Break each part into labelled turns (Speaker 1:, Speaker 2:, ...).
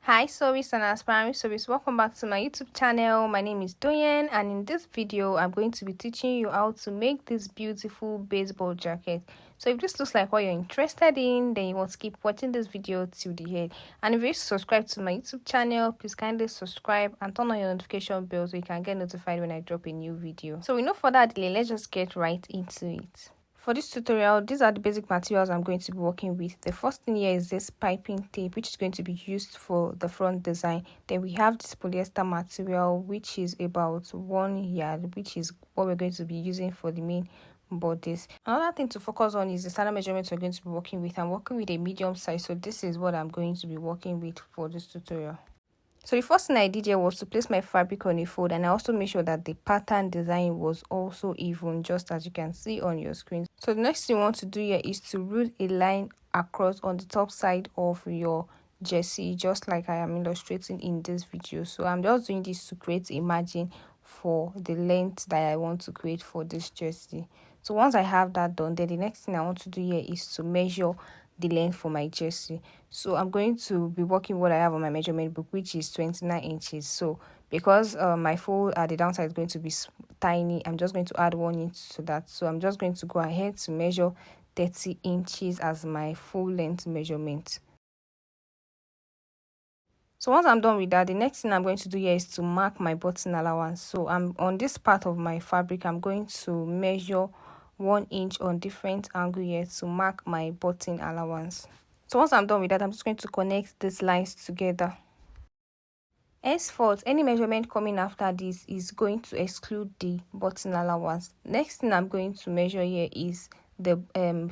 Speaker 1: Hi sewers and aspiring sewers, welcome back to my YouTube channel. My name is Doyen, and in this video I'm going to be teaching you how to make this beautiful baseball jacket. So if this looks like what you're interested in, then you want to keep watching this video till the end. And if you're subscribed to my YouTube channel, please kindly subscribe and turn on your notification bell so you can get notified when I drop a new video. So with no further delay, let's just get right into it. For this tutorial, these are the basic materials I'm going to be working with. The first thing here is this piping tape, which is going to be used for the front design. Then we have this polyester material, which is about 1 yard, which is what we're going to be using for the main bodice. Another thing to focus on is the standard measurements we're going to be working with. I'm working with a medium size, so this is what I'm going to be working with for this tutorial. So the first thing I did here was to place my fabric on a fold, and I also made sure that the pattern design was also even, just as you can see on your screen. So the next thing you want to do here is to rule a line across on the top side of your jersey, just like I am illustrating in this video. So I'm just doing this to create a margin for the length that I want to create for this jersey. So once I have that done, then the next thing I want to do here is to measure the length for my jersey. So I'm going to be working what I have on my measurement book, which is 29 inches. So because my fold at the downside is going to be tiny, I'm just going to add 1 inch to that. So I'm just going to go ahead to measure 30 inches as my full length measurement. So once I'm done with that, the next thing I'm going to do here is to mark my button allowance. So I'm on this part of my fabric, I'm going to measure 1 inch on different angle here to mark my button allowance. So once I'm done with that, I'm just going to connect these lines together. Henceforth, any measurement coming after this is going to exclude the button allowance. Next thing I'm going to measure here is the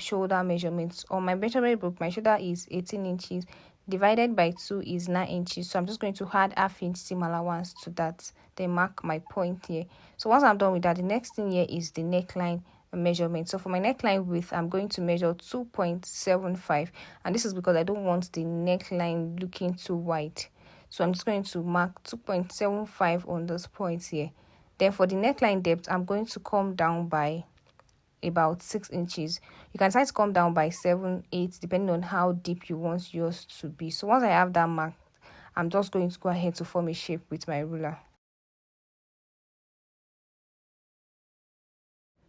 Speaker 1: shoulder measurements. On my measurement book, my shoulder is 18 inches. Divided by 2 is 9 inches. So I'm just going to add ½ inch seam allowance to that. Then mark my point here. So once I'm done with that, the next thing here is the neckline measurement. So for my neckline width, I'm going to measure 2.75, and this is because I don't want the neckline looking too wide. So I'm just going to mark 2.75 on this point here. Then for the neckline depth, I'm going to come down by about 6 inches. You can try to come down by 7, 8, depending on how deep you want yours to be. So once I have that marked, I'm just going to go ahead to form a shape with my ruler.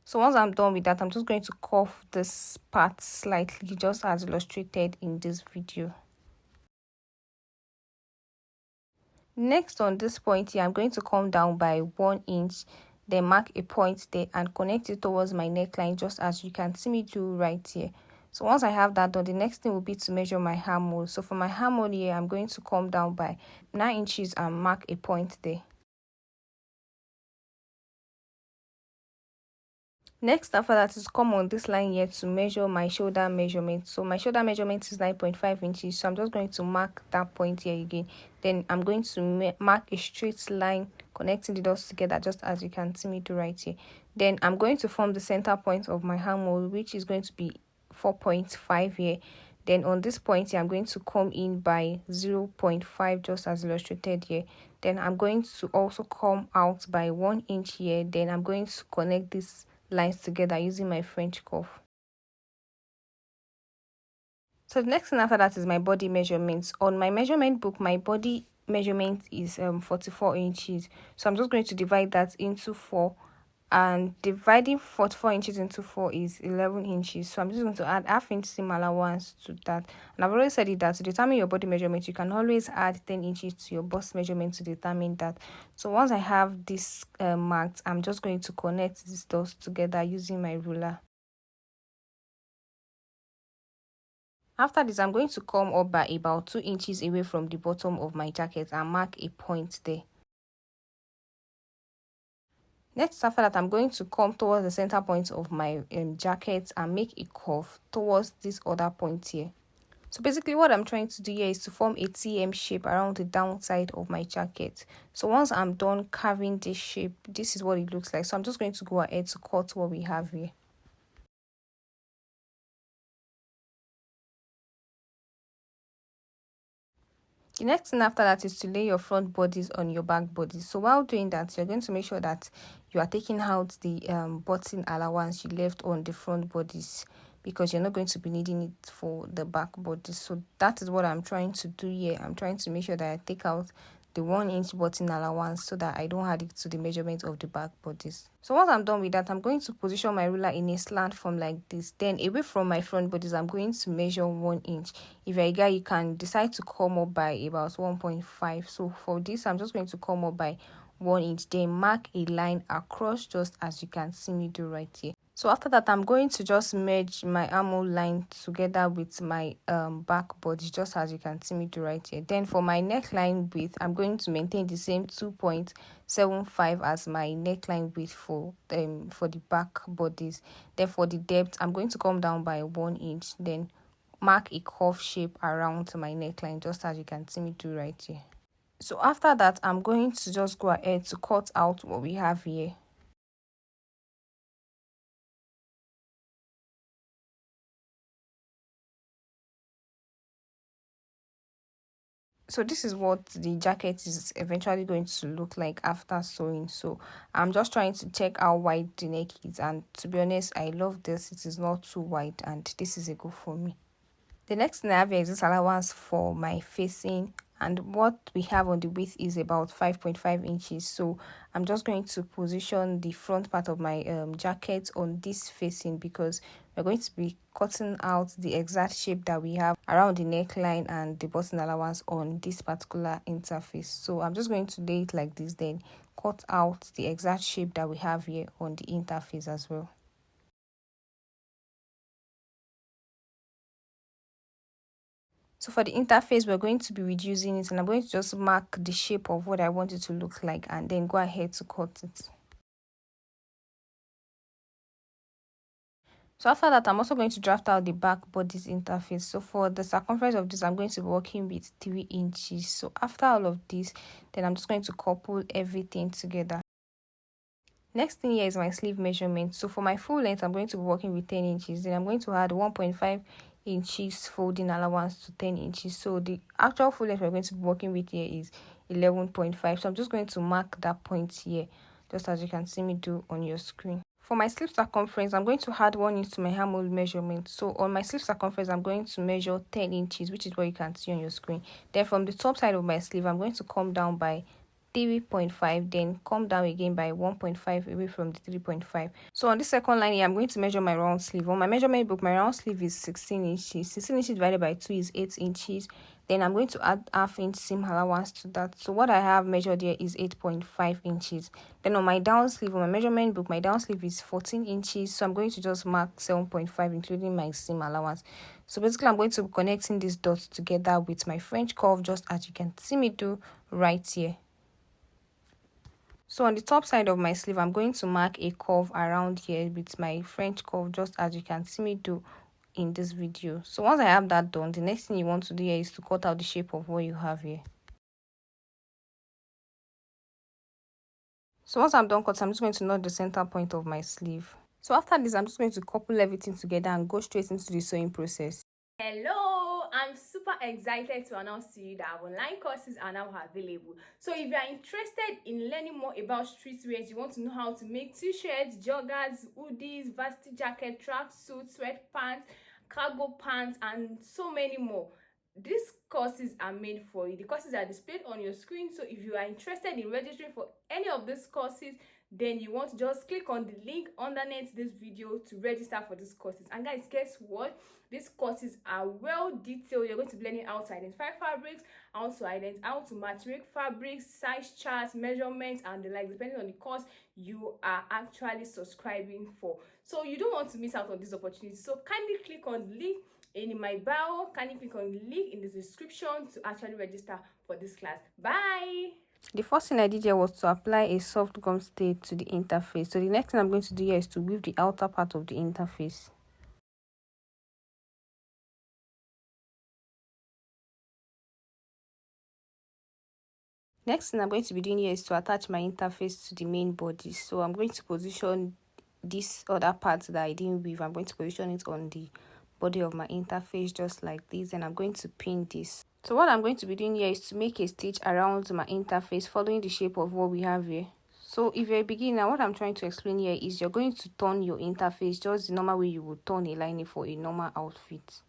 Speaker 1: So once I'm done with that, I'm just going to curve this part slightly, just as illustrated in this video. Next, on this point here, I'm going to come down by 1 inch, then mark a point there and connect it towards my neckline, just as you can see me do right here. So once I have that done, the next thing will be to measure my armhole. So for my armhole here, I'm going to come down by 9 inches and mark a point there. Next after that is come on this line here to measure my shoulder measurement. So my shoulder measurement is 9.5 inches. So I'm just going to mark that point here again. Then I'm going to mark a straight line connecting the dots together, just as you can see me do right here. Then I'm going to form the center point of my armhole, which is going to be 4.5 here. Then on this point here, I'm going to come in by 0.5, just as illustrated here. Then I'm going to also come out by 1 inch here. Then I'm going to connect this lines together using my French curve. So the next thing after that is my body measurements. On my measurement book, my body measurement is 44 inches. So I'm just going to divide that into 4, and dividing 44 inches into 4 is 11 inches. So I'm just going to add ½ inch seam allowance to that. And I've already said it that to determine your body measurement, you can always add 10 inches to your bust measurement to determine that. So once I have this marked, I'm just going to connect these dots together using my ruler. After this, I'm going to come up by about 2 inches away from the bottom of my jacket and mark a point there. Next after that, I'm going to come towards the center point of my jacket and make a curve towards this other point here. So basically what I'm trying to do here is to form a TM shape around the downside of my jacket. So once I'm done carving this shape, this is what it looks like. So I'm just going to go ahead to cut what we have here. The next thing after that is to lay your front bodice on your back bodice. So while doing that, you're going to make sure that you are taking out the button allowance you left on the front bodice. because you're not going to be needing it for the back bodice. So that is what I'm trying to do here. I'm trying to make sure that I take out the 1-inch button allowance so that I don't add it to the measurement of the back bodice. So once I'm done with that, I'm going to position my ruler in a slant form like this. Then away from my front bodice, I'm going to measure 1 inch. If you're a guy, you can decide to come up by about 1.5. So for this, I'm just going to come up by 1 inch, then mark a line across just as you can see me do right here. So after that, I'm going to just merge my armhole line together with my back body, just as you can see me do right here. Then for my neckline width, I'm going to maintain the same 2.75 as my neckline width for the back bodies. Then for the depth, I'm going to come down by 1 inch, then mark a curve shape around my neckline, just as you can see me do right here. So after that, I'm going to just go ahead to cut out what we have here. So this is what the jacket is eventually going to look like after sewing. So I'm just trying to check how wide the neck is, and to be honest, I love this. It is not too wide, and this is a go for me. The next thing I have here is this allowance for my facing, and what we have on the width is about 5.5 inches. So I'm just going to position the front part of my jacket on this facing, because we're going to be cutting out the exact shape that we have around the neckline and the button allowance on this particular interface. So I'm just going to lay it like this, then cut out the exact shape that we have here on the interface as well. So for the interface, we're going to be reducing it, and I'm going to just mark the shape of what I want it to look like and then go ahead to cut it. So after that, I'm also going to draft out the back bodice interface. So for the circumference of this, I'm going to be working with 3 inches. So after all of this, then I'm just going to couple everything together. Next thing here is my sleeve measurement. So for my full length, I'm going to be working with 10 inches. Then I'm going to add 1.5 inches folding allowance to 10 inches. So the actual full length we're going to be working with here is 11.5. So I'm just going to mark that point here, just as you can see me do on your screen. For my sleeve circumference, I'm going to add 1 inch to my armhole measurement. So on my sleeve circumference, I'm going to measure 10 inches, which is what you can see on your screen. Then from the top side of my sleeve, I'm going to come down by 3.5, then come down again by 1.5 away from the 3.5. So on this second line here, I'm going to measure my round sleeve. On my measurement book, my round sleeve is 16 inches. 16 inches divided by 2 is 8 inches. Then I'm going to add half-inch seam allowance to that. So what I have measured here is 8.5 inches. Then on my down sleeve, on my measurement book, my down sleeve is 14 inches. So I'm going to just mark 7.5, including my seam allowance. So basically, I'm going to be connecting these dots together with my French curve, just as you can see me do right here. So on the top side of my sleeve, I'm going to mark a curve around here with my French curve, just as you can see me do in this video. So once I have that done, the next thing you want to do here is to cut out the shape of what you have here. So once I'm done cutting, I'm just going to knot the center point of my sleeve. So after this, I'm just going to couple everything together and go straight into the sewing process.
Speaker 2: Hello, I'm super excited to announce to you that our online courses are now available. So if you are interested in learning more about streetwear, you want to know how to make t-shirts, joggers, hoodies, varsity jacket, tracksuits, sweatpants, cargo pants, and so many more, these courses are made for you. The courses are displayed on your screen. So if you are interested in registering for any of these courses, then you want to just click on the link underneath this video to register for these courses. And guys, guess what? These courses are well detailed. You're going to be learning how to identify fabrics, how to match make fabrics, size charts, measurements, and the like, depending on the course you are actually subscribing for. So you don't want to miss out on this opportunity. So kindly click on the link in my bio. Kindly click on the link in the description to actually register for this class. Bye.
Speaker 1: The first thing I did here was to apply a soft gum stay to the interface. So the next thing I'm going to do here is to weave the outer part of the interface. Next thing I'm going to be doing here is to attach my interface to the main body. So I'm going to position this other part that I didn't weave. I'm going to position it on the body of my interface just like this, and I'm going to pin this. So what I'm going to be doing here is to make a stitch around my interface following the shape of what we have here. So if you're a beginner, what I'm trying to explain here is you're going to turn your interface just the normal way you would turn a lining for a normal outfit.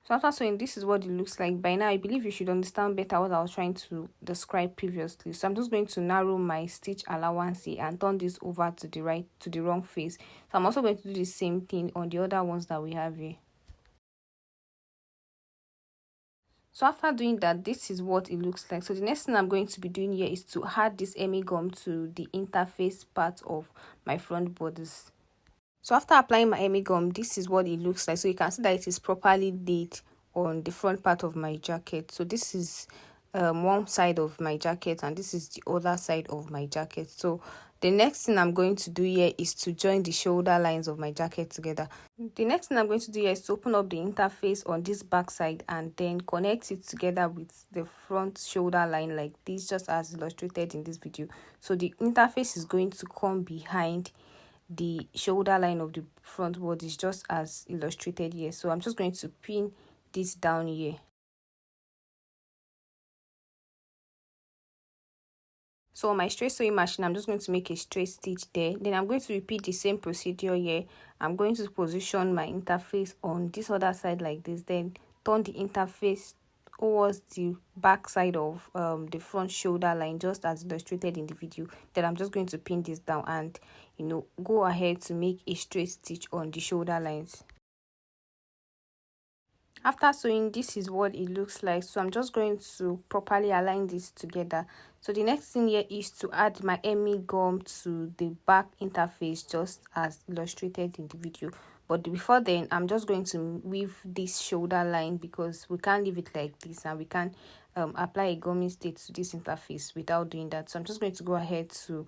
Speaker 1: So after sewing, this is what it looks like. By now, I believe you should understand better what I was trying to describe previously. So I'm just going to narrow my stitch allowance here and turn this over to the right, to the wrong face. So I'm also going to do the same thing on the other ones that we have here. So after doing that, this is what it looks like. So the next thing I'm going to be doing here is to add this Emi gum to the interface part of my front bodice. So after applying my Emi gum, this is what it looks like. So you can see that it is properly laid on the front part of my jacket. So this is one side of my jacket and this is the other side of my jacket. So the next thing I'm going to do here is to join the shoulder lines of my jacket together. The next thing I'm going to do here is to open up the interface on this back side and then connect it together with the front shoulder line like this, just as illustrated in this video. So the interface is going to come behind the shoulder line of the front bodice, just as illustrated here. So I'm just going to pin this down here. So on my straight sewing machine, I'm just going to make a straight stitch there. Then I'm going to repeat the same procedure here. I'm going to position my interface on this other side like this, then turn the interface towards the back side of the front shoulder line, just as illustrated in the video. Then I'm just going to pin this down and go ahead to make a straight stitch on the shoulder lines. After sewing, this is what it looks like. So I'm just going to properly align this together. So the next thing here is to add my Emi gum to the back interface, just as illustrated in the video. But before then, I'm just going to weave this shoulder line because we can't leave it like this and we can't apply a gumming state to this interface without doing that. So I'm just going to go ahead to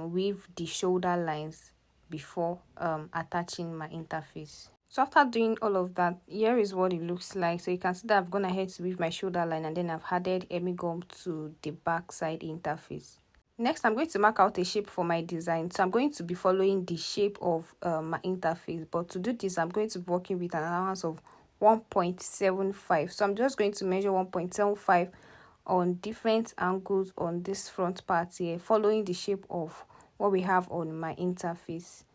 Speaker 1: weave the shoulder lines before attaching my interface. So after doing all of that, here is what it looks like. So you can see that I've gone ahead to weave my shoulder line and then I've added Emi gum to the back side interface. Next, I'm going to mark out a shape for my design. So I'm going to be following the shape of my interface. But to do this, I'm going to be working with an allowance of 1.75. So I'm just going to measure 1.75 on different angles on this front part here, following the shape of what we have on my interface.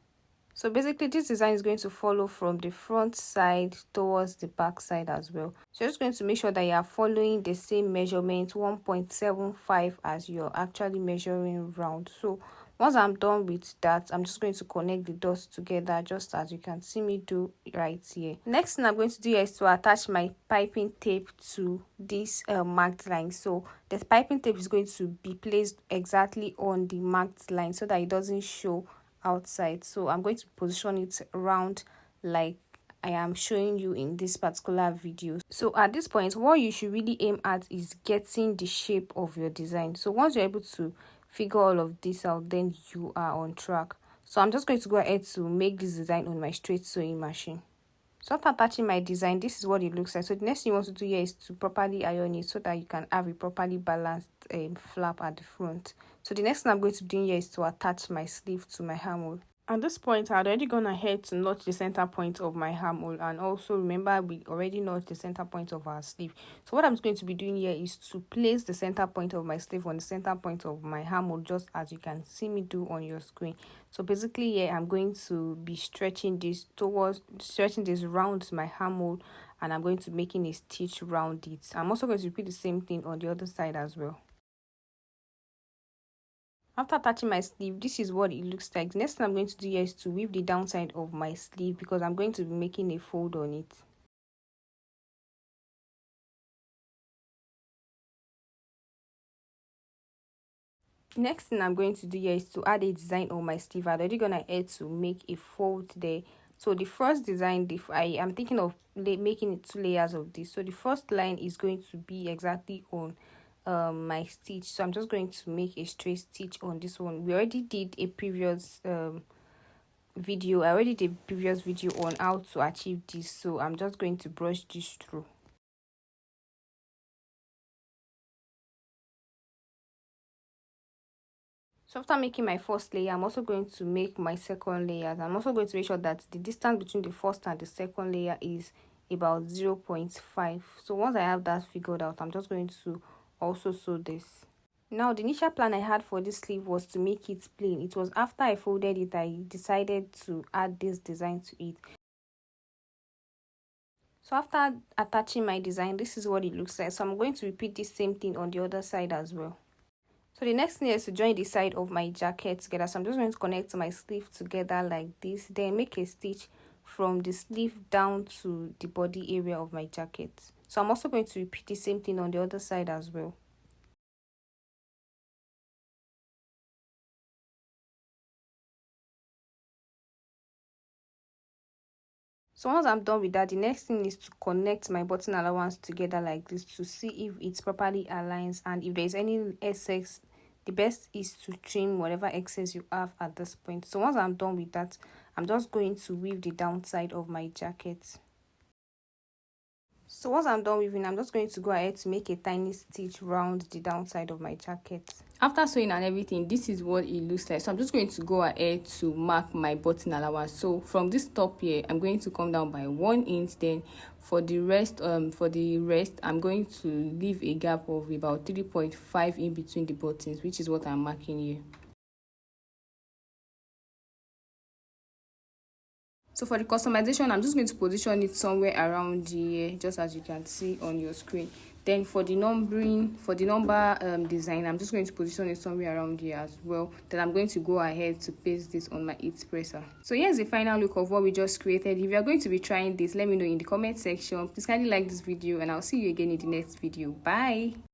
Speaker 1: So basically, this design is going to follow from the front side towards the back side as well. So you're just going to make sure that you are following the same measurement, 1.75, as you're actually measuring round. So once I'm done with that, I'm just going to connect the dots together, just as you can see me do right here. Next thing I'm going to do is to attach my piping tape to this marked line. So the piping tape is going to be placed exactly on the marked line so that it doesn't show outside. So I'm going to position it around like I am showing you in this particular video. So at this point, what you should really aim at is getting the shape of your design. So once you're able to figure all of this out, then you are on track. So I'm just going to go ahead to make this design on my straight sewing machine. So after attaching my design, this is what it looks like. So the next thing you want to do here is to properly iron it so that you can have a properly balanced flap at the front. So the next thing I'm going to do here is to attach my sleeve to my armhole. At this point, I had already gone ahead to notch the center point of my armhole, and also remember we already notched the center point of our sleeve. So what I'm going to be doing here is to place the center point of my sleeve on the center point of my armhole, just as you can see me do on your screen. So basically here I'm going to be stretching this around my armhole, and I'm going to making a stitch around it. I'm also going to repeat the same thing on the other side as well. After attaching my sleeve, this is what it looks like. The next thing I'm going to do here is to weave the downside of my sleeve because I'm going to be making a fold on it. Next thing I'm going to do here is to add a design on my sleeve. I'm already gonna add to make a fold there. So the first design, I am thinking of making it 2 layers of this. So the first line is going to be exactly on my stitch. So I'm just going to make a straight stitch on this one. We already did a previous video. I already did a previous video on how to achieve this. So I'm just going to brush this through. So after making my first layer, I'm also going to make my second layer. I'm also going to make sure that the distance between the first and the second layer is about 0.5. So once I have that figured out, I'm just going to also sew this. Now, the initial plan I had for this sleeve was to make it plain. It was after I folded it, I decided to add this design to it. So after attaching my design, this is what it looks like. So I'm going to repeat the same thing on the other side as well. So the next thing is to join the side of my jacket together. So I'm just going to connect my sleeve together like this. Then make a stitch from the sleeve down to the body area of my jacket. So I'm also going to repeat the same thing on the other side as well. So once I'm done with that, the next thing is to connect my button allowance together like this to see if it properly aligns, and if there's any excess, the best is to trim whatever excess you have at this point. So once I'm done with that, I'm just going to weave the downside of my jacket. So once I'm done weaving, I'm just going to go ahead to make a tiny stitch round the downside of my jacket. After sewing and everything, this is what it looks like. So I'm just going to go ahead to mark my button allowance. So from this top here, I'm going to come down by 1 inch. Then for the rest, I'm going to leave a gap of about 3.5 in between the buttons, which is what I'm marking here. So for the customization, I'm just going to position it somewhere around here, just as you can see on your screen. Then for the numbering, for the number design, I'm just going to position it somewhere around here as well. Then I'm going to go ahead to paste this on my heat presser. So here's the final look of what we just created. If you are going to be trying this, let me know in the comment section. Please kindly like this video, and I'll see you again in the next video. Bye.